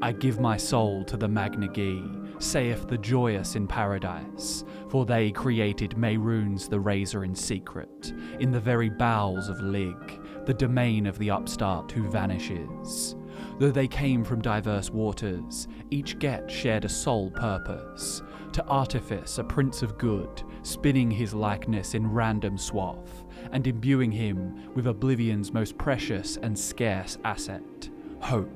I give my soul to the Magnagi, saith the joyous in paradise, for they created Mehrunes the Razor in secret, in the very bowels of Lig, the domain of the upstart who vanishes. Though they came from diverse waters, each get shared a sole purpose, to artifice a prince of good, spinning his likeness in random swath, and imbuing him with Oblivion's most precious and scarce asset, hope.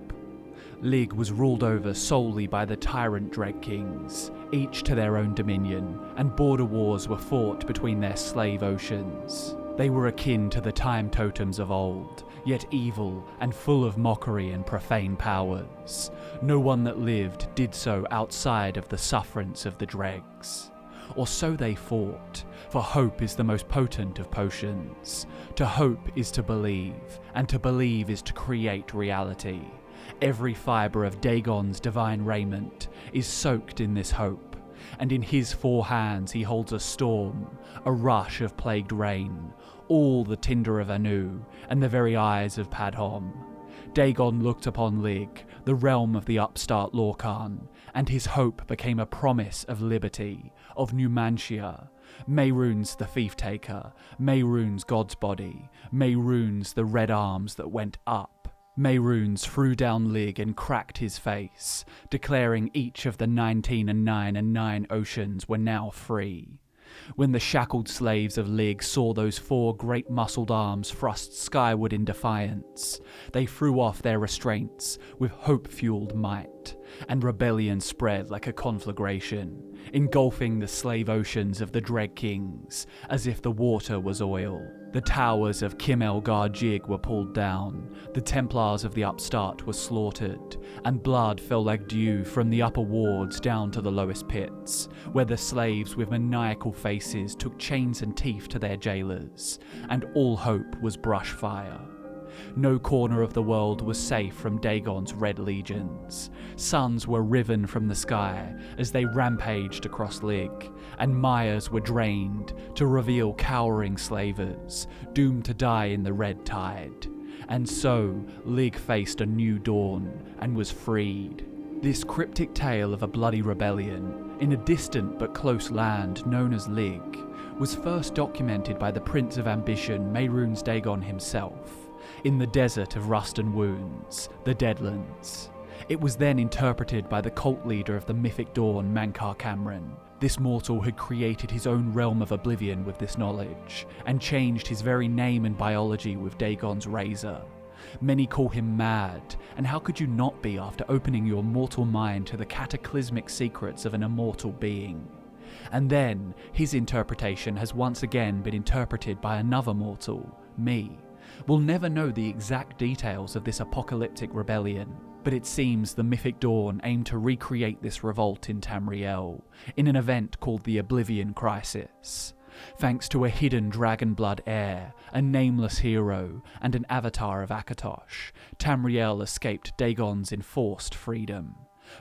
Lig was ruled over solely by the tyrant dreg kings, each to their own dominion, and border wars were fought between their slave oceans. They were akin to the time totems of old, yet evil and full of mockery and profane powers. No one that lived did so outside of the sufferance of the dregs. Or so they fought, for hope is the most potent of potions. To hope is to believe, and to believe is to create reality. Every fibre of Dagon's divine raiment is soaked in this hope, and in his 4 hands he holds a storm, a rush of plagued rain, all the tinder of Anu, and the very eyes of Padhom. Dagon looked upon Lig, the realm of the upstart Lorcan, and his hope became a promise of liberty, of Numantia. Mehrunes the thief-taker, Mehrunes God's body, Mehrunes the red arms that went up. Mehrunes threw down Lig and cracked his face, declaring each of the 19 and 9 and 9 oceans were now free. When the shackled slaves of Lig saw those 4 great muscled arms thrust skyward in defiance, they threw off their restraints with hope-fueled might, and rebellion spread like a conflagration, engulfing the slave oceans of the Dreg Kings, as if the water was oil. The towers of Kimel Gar-Jig were pulled down, the Templars of the upstart were slaughtered, and blood fell like dew from the upper wards down to the lowest pits, where the slaves with maniacal faces took chains and teeth to their jailers, and all hope was brush fire. No corner of the world was safe from Dagon's red legions. Suns were riven from the sky as they rampaged across Lig, and mires were drained to reveal cowering slavers, doomed to die in the red tide. And so, Lig faced a new dawn, and was freed. This cryptic tale of a bloody rebellion, in a distant but close land known as Lig, was first documented by the Prince of Ambition Mehrunes Dagon himself, in the desert of Rust and Wounds, the Deadlands. It was then interpreted by the cult leader of the Mythic Dawn, Mankar Cameron. This mortal had created his own realm of oblivion with this knowledge, and changed his very name and biology with Dagon's razor. Many call him mad, and how could you not be after opening your mortal mind to the cataclysmic secrets of an immortal being? And then, his interpretation has once again been interpreted by another mortal, me. We'll never know the exact details of this apocalyptic rebellion, but it seems the Mythic Dawn aimed to recreate this revolt in Tamriel, in an event called the Oblivion Crisis. Thanks to a hidden Dragonblood heir, a nameless hero, and an avatar of Akatosh, Tamriel escaped Dagon's enforced freedom.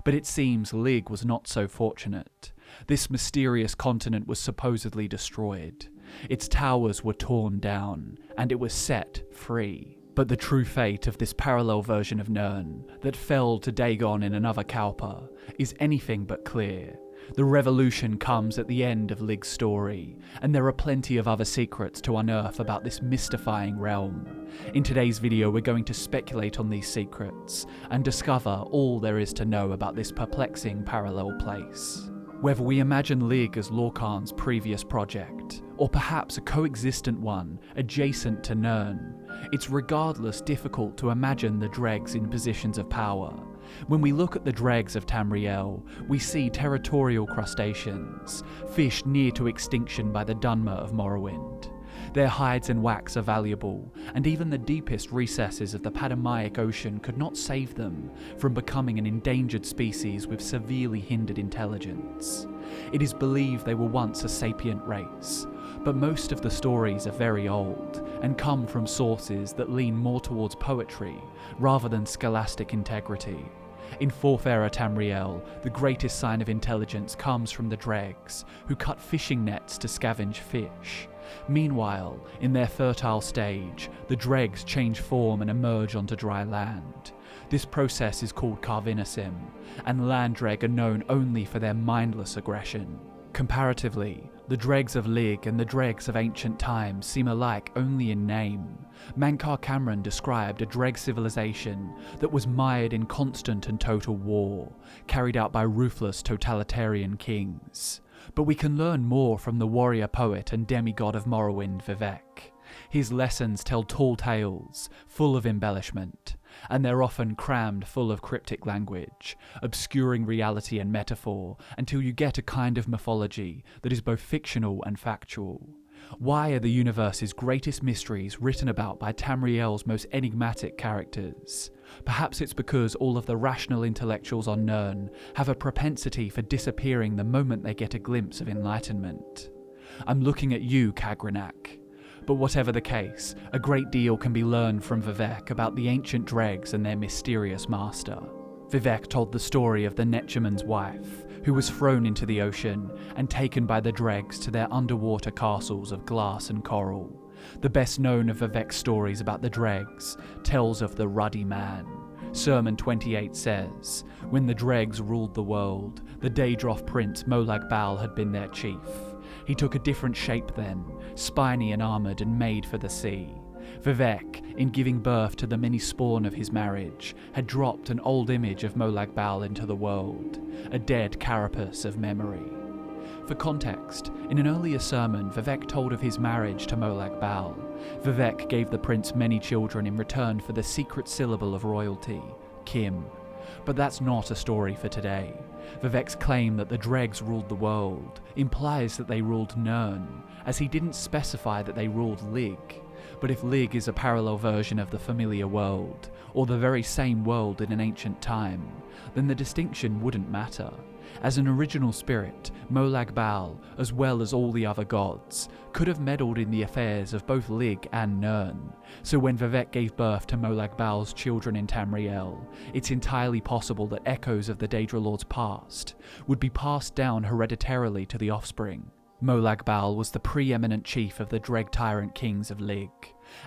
But it seems Lig was not so fortunate. This mysterious continent was supposedly destroyed. Its towers were torn down, and it was set free. But the true fate of this parallel version of Nirn, that fell to Dagon in another Kalpa, is anything but clear. The revolution comes at the end of Lig's story, and there are plenty of other secrets to unearth about this mystifying realm. In today's video we're going to speculate on these secrets, and discover all there is to know about this perplexing parallel place. Whether we imagine Lig as Lorcan's previous project, or perhaps a coexistent one adjacent to Nirn, it's regardless difficult to imagine the dregs in positions of power. When we look at the dregs of Tamriel, we see territorial crustaceans, fish near to extinction by the Dunmer of Morrowind. Their hides and wax are valuable, and even the deepest recesses of the Padamaic Ocean could not save them from becoming an endangered species with severely hindered intelligence. It is believed they were once a sapient race, but most of the stories are very old, and come from sources that lean more towards poetry rather than scholastic integrity. In 4th Era Tamriel, the greatest sign of intelligence comes from the dregs, who cut fishing nets to scavenge fish. Meanwhile, in their fertile stage, the dregs change form and emerge onto dry land. This process is called carvinism, and land dreg are known only for their mindless aggression. Comparatively, the dregs of Lig and the dregs of ancient times seem alike only in name. Mankar Cameron described a dreg civilization that was mired in constant and total war, carried out by ruthless totalitarian kings. But we can learn more from the warrior poet and demigod of Morrowind, Vivec. His lessons tell tall tales, full of embellishment, and they're often crammed full of cryptic language, obscuring reality and metaphor until you get a kind of mythology that is both fictional and factual. Why are the universe's greatest mysteries written about by Tamriel's most enigmatic characters? Perhaps it's because all of the rational intellectuals on Nirn have a propensity for disappearing the moment they get a glimpse of enlightenment. I'm looking at you, Kagranak. But whatever the case, a great deal can be learned from Vivec about the ancient dregs and their mysterious master. Vivec told the story of the Netchaman's wife, who was thrown into the ocean and taken by the dregs to their underwater castles of glass and coral. The best known of Vivec's stories about the dregs tells of the Ruddy Man. Sermon 28 says, "When the dregs ruled the world, the Daedroth prince Molag Bal had been their chief. He took a different shape then, spiny and armoured and made for the sea. Vivec, in giving birth to the many spawn of his marriage, had dropped an old image of Molag Bal into the world, a dead carapace of memory." For context, in an earlier sermon, Vivec told of his marriage to Molag Bal. Vivec gave the prince many children in return for the secret syllable of royalty, Kim. But that's not a story for today. Vivec's claim that the dregs ruled the world implies that they ruled Nirn, as he didn't specify that they ruled Lig. But if Lig is a parallel version of the familiar world, or the very same world in an ancient time, then the distinction wouldn't matter. As an original spirit, Molag Bal, as well as all the other gods, could have meddled in the affairs of both Lig and Nirn. So when Vivec gave birth to Molag Bal's children in Tamriel, it's entirely possible that echoes of the Daedra Lord's past would be passed down hereditarily to the offspring. Molag Bal was the preeminent chief of the Dreg tyrant kings of Lig,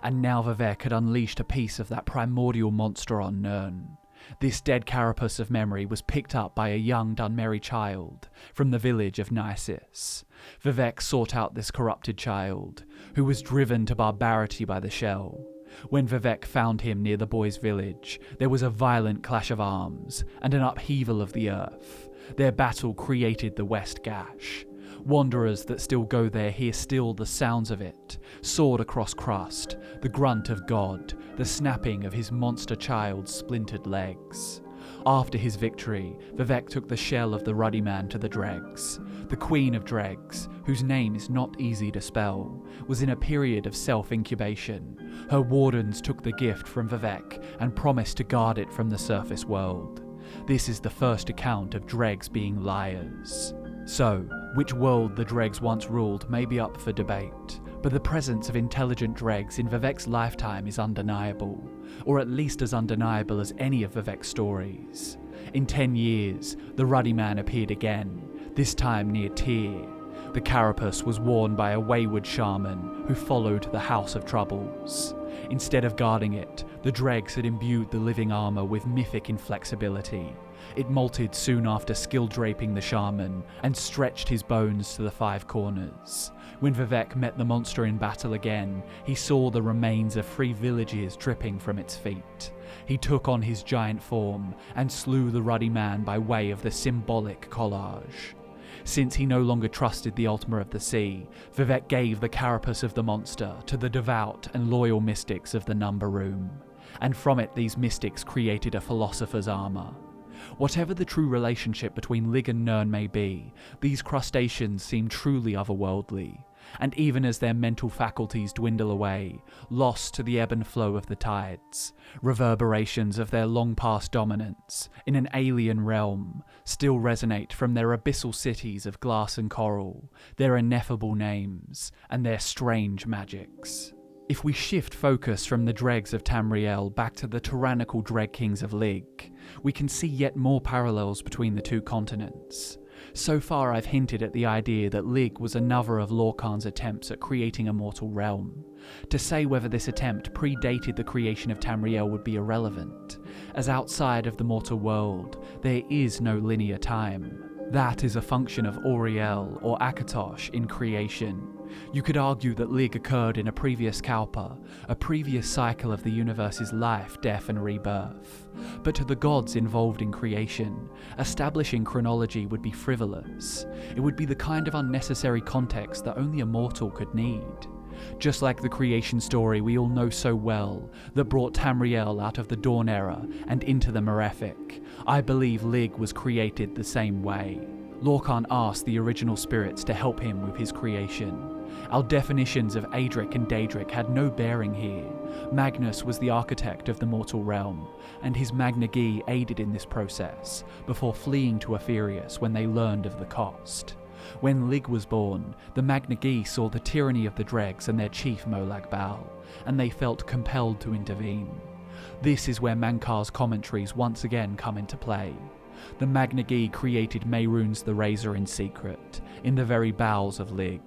and now Vivec had unleashed a piece of that primordial monster on Nirn. This dead carapace of memory was picked up by a young Dunmerry child from the village of Nisus. Vivec sought out this corrupted child, who was driven to barbarity by the Shell. When Vivec found him near the boy's village, there was a violent clash of arms and an upheaval of the earth. Their battle created the West Gash. Wanderers that still go there hear still the sounds of it, sword across crust, the grunt of God, the snapping of his monster child's splintered legs. After his victory, Vivec took the shell of the Ruddy Man to the dregs. The Queen of Dregs, whose name is not easy to spell, was in a period of self-incubation. Her wardens took the gift from Vivec and promised to guard it from the surface world. This is the first account of dregs being liars. So, which world the dregs once ruled may be up for debate, but the presence of intelligent dregs in Vivec's lifetime is undeniable, or at least as undeniable as any of Vivec's stories. In 10 years, the Ruddy Man appeared again, this time near Tyr. The carapace was worn by a wayward shaman who followed the House of Troubles. Instead of guarding it, the dregs had imbued the living armour with mythic inflexibility. It molted soon after skill-draping the shaman and stretched his bones to the 5 corners. When Vivec met the monster in battle again, he saw the remains of 3 villages dripping from its feet. He took on his giant form and slew the Ruddy Man by way of the symbolic collage. Since he no longer trusted the Ultima of the Sea, Vivec gave the carapace of the monster to the devout and loyal mystics of the Number Room, and from it these mystics created a philosopher's armour. Whatever the true relationship between Lig and Nirn may be, these crustaceans seem truly otherworldly, and even as their mental faculties dwindle away, lost to the ebb and flow of the tides, reverberations of their long-past dominance in an alien realm still resonate from their abyssal cities of glass and coral, their ineffable names, and their strange magics. If we shift focus from the dregs of Tamriel back to the tyrannical dreg kings of Lig, we can see yet more parallels between the two continents. So far I've hinted at the idea that Lig was another of Lorkhan's attempts at creating a mortal realm. To say whether this attempt predated the creation of Tamriel would be irrelevant, as outside of the mortal world, there is no linear time. That is a function of Auriel or Akatosh in creation. You could argue that Lig occurred in a previous Kalpa, a previous cycle of the universe's life, death and rebirth. But to the gods involved in creation, establishing chronology would be frivolous. It would be the kind of unnecessary context that only a mortal could need. Just like the creation story we all know so well that brought Tamriel out of the Dawn Era and into the Malefic, I believe Lig was created the same way. Lorkhan asked the original spirits to help him with his creation. Our definitions of Adric and Daedric had no bearing here. Magnus was the architect of the mortal realm, and his Magna Gi aided in this process, before fleeing to Aetherius when they learned of the cost. When Lig was born, the Magna Gi saw the tyranny of the dregs and their chief Molag Bal, and they felt compelled to intervene. This is where Mankar's commentaries once again come into play. The Magna Gi created Mehrunes the Razor in secret, in the very bowels of Lig.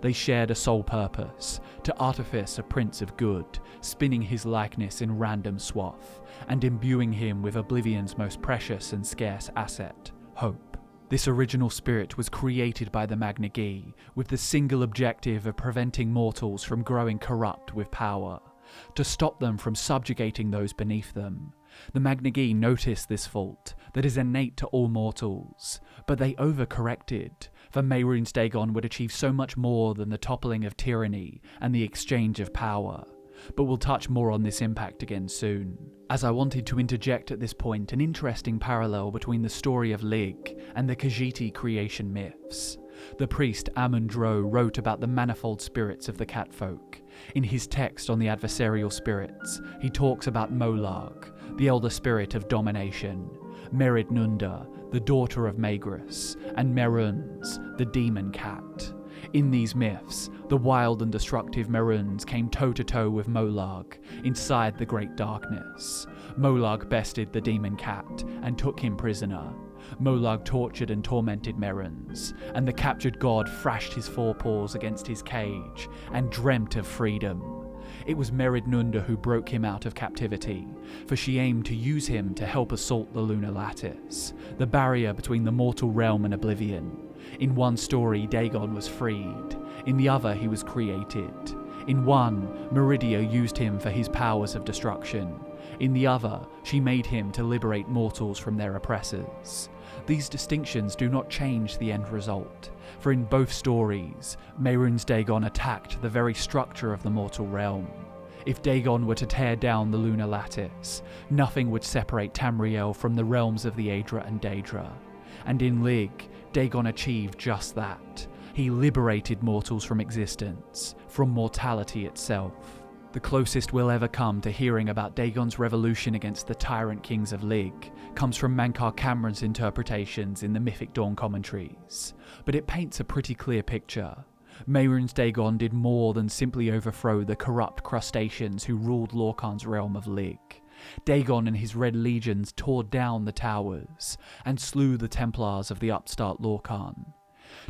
They shared a sole purpose, to artifice a prince of good, spinning his likeness in random swath, and imbuing him with Oblivion's most precious and scarce asset, hope. This original spirit was created by the Magna Gi, with the single objective of preventing mortals from growing corrupt with power, to stop them from subjugating those beneath them. The Magna Gi noticed this fault that is innate to all mortals, but they overcorrected, for Mehrunes Dagon would achieve so much more than the toppling of tyranny and the exchange of power. But we'll touch more on this impact again soon, as I wanted to interject at this point an interesting parallel between the story of Lig and the Khajiit creation myths. The priest Amun-Dro wrote about the manifold spirits of the catfolk. In his text on the adversarial spirits, he talks about Molag, the elder spirit of domination, Merid-Nunda, the daughter of Magrus, and Mehrunes, the demon cat. In these myths, the wild and destructive Mehrunes came toe-to-toe with Molag inside the Great Darkness. Molag bested the demon cat and took him prisoner. Molag tortured and tormented Mehrunes, and the captured god thrashed his forepaws against his cage and dreamt of freedom. It was Merid-Nunda who broke him out of captivity, for she aimed to use him to help assault the lunar lattice, the barrier between the mortal realm and Oblivion. In one story, Dagon was freed. In the other, he was created. In one, Meridia used him for his powers of destruction. In the other, she made him to liberate mortals from their oppressors. These distinctions do not change the end result, for in both stories, Mehrunes Dagon attacked the very structure of the mortal realm. If Dagon were to tear down the lunar lattice, nothing would separate Tamriel from the realms of the Aedra and Daedra. And in Lig, Dagon achieved just that. He liberated mortals from existence, from mortality itself. The closest we'll ever come to hearing about Dagon's revolution against the tyrant kings of Lig comes from Mankar Cameron's interpretations in the Mythic Dawn commentaries, but it paints a pretty clear picture. Mehrunes Dagon did more than simply overthrow the corrupt crustaceans who ruled Lorkhan's realm of Lig. Dagon and his Red Legions tore down the towers and slew the Templars of the upstart Lorkhan.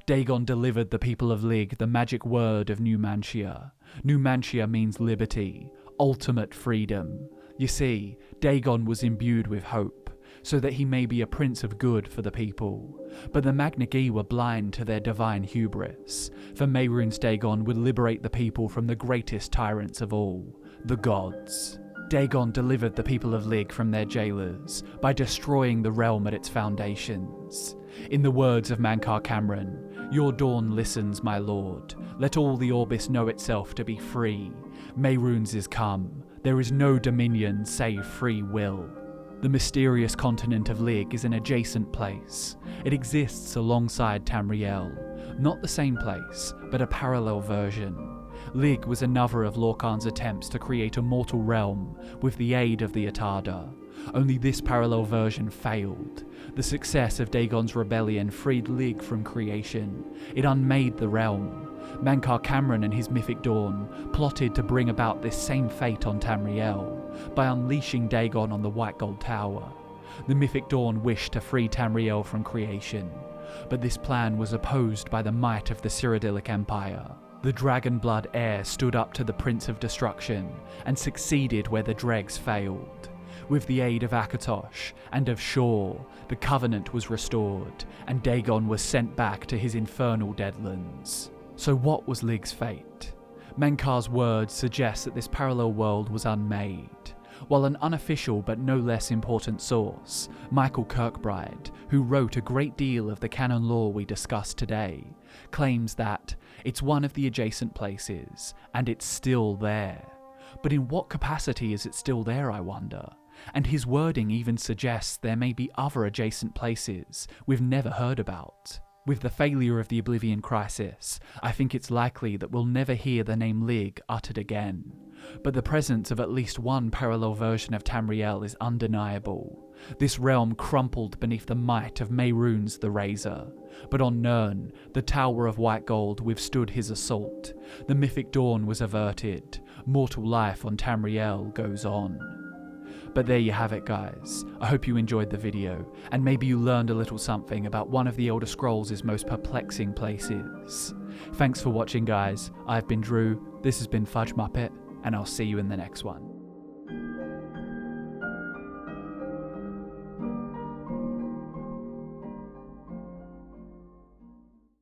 Dagon delivered the people of Lig the magic word of Numantia. Numantia means liberty, ultimate freedom. You see, Dagon was imbued with hope, so that he may be a prince of good for the people. But the Magna Gi were blind to their divine hubris, for Mehrunes Dagon would liberate the people from the greatest tyrants of all, the gods. Dagon delivered the people of Lig from their jailers by destroying the realm at its foundations. In the words of Mankar Cameron, "Your dawn listens, my lord. Let all the Orbis know itself to be free. Mehrunes is come. There is no dominion save free will." The mysterious continent of Lig is an adjacent place. It exists alongside Tamriel. Not the same place, but a parallel version. Lig was another of Lorkhan's attempts to create a mortal realm with the aid of the Atada. Only this parallel version failed. The success of Dagon's rebellion freed Lig from creation. It unmade the realm. Mankar Cameron and his Mythic Dawn plotted to bring about this same fate on Tamriel by unleashing Dagon on the White Gold Tower. The Mythic Dawn wished to free Tamriel from creation. but this plan was opposed by the might of the Cyrodiilic Empire. The Dragonblood heir stood up to the Prince of Destruction and succeeded where the dregs failed. With the aid of Akatosh and of Shor, the Covenant was restored, and Dagon was sent back to his infernal deadlands. So what was Lig's fate? Menkar's words suggest that this parallel world was unmade, while an unofficial but no less important source, Michael Kirkbride, who wrote a great deal of the canon lore we discussed today, claims that it's one of the adjacent places, and it's still there. But in what capacity is it still there, I wonder? And his wording even suggests there may be other adjacent places we've never heard about. With the failure of the Oblivion crisis, I think it's likely that we'll never hear the name Lig uttered again. But the presence of at least one parallel version of Tamriel is undeniable. This realm crumpled beneath the might of Mehrunes the Razor, but on Nirn, the Tower of White Gold withstood his assault. The Mythic dawn was averted. Mortal life on Tamriel goes on. But there you have it, guys. I hope you enjoyed the video, and maybe you learned a little something about one of the Elder Scrolls' most perplexing places. Thanks for watching, guys. I've been Drew, this has been FudgeMuppet, and I'll see you in the next one.